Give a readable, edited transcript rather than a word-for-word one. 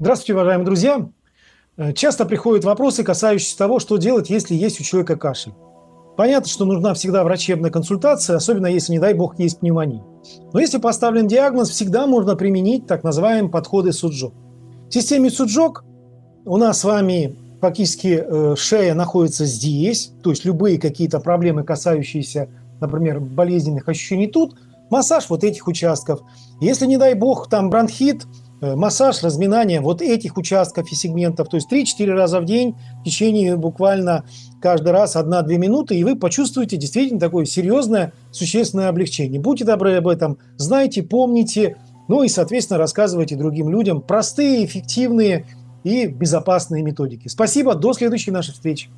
Здравствуйте, уважаемые друзья! Часто приходят вопросы, касающиеся того, что делать, если есть у человека кашель. Понятно, что нужна всегда врачебная консультация, особенно если, не дай бог, есть пневмония. Но если поставлен диагноз, всегда можно применить так называемые подходы Суджок. В системе Суджок у нас с вами фактически шея находится здесь, то есть любые какие-то проблемы, касающиеся, например, болезненных ощущений тут, массаж вот этих участков. Если, не дай бог, там бронхит, массаж, разминание вот этих участков и сегментов, то есть 3-4 раза в день в течение буквально каждый раз 1-2 минуты, и вы почувствуете действительно такое серьезное, существенное облегчение. Будьте добры об этом, знайте, помните, ну и, соответственно, рассказывайте другим людям простые, эффективные и безопасные методики. Спасибо, до следующей нашей встречи.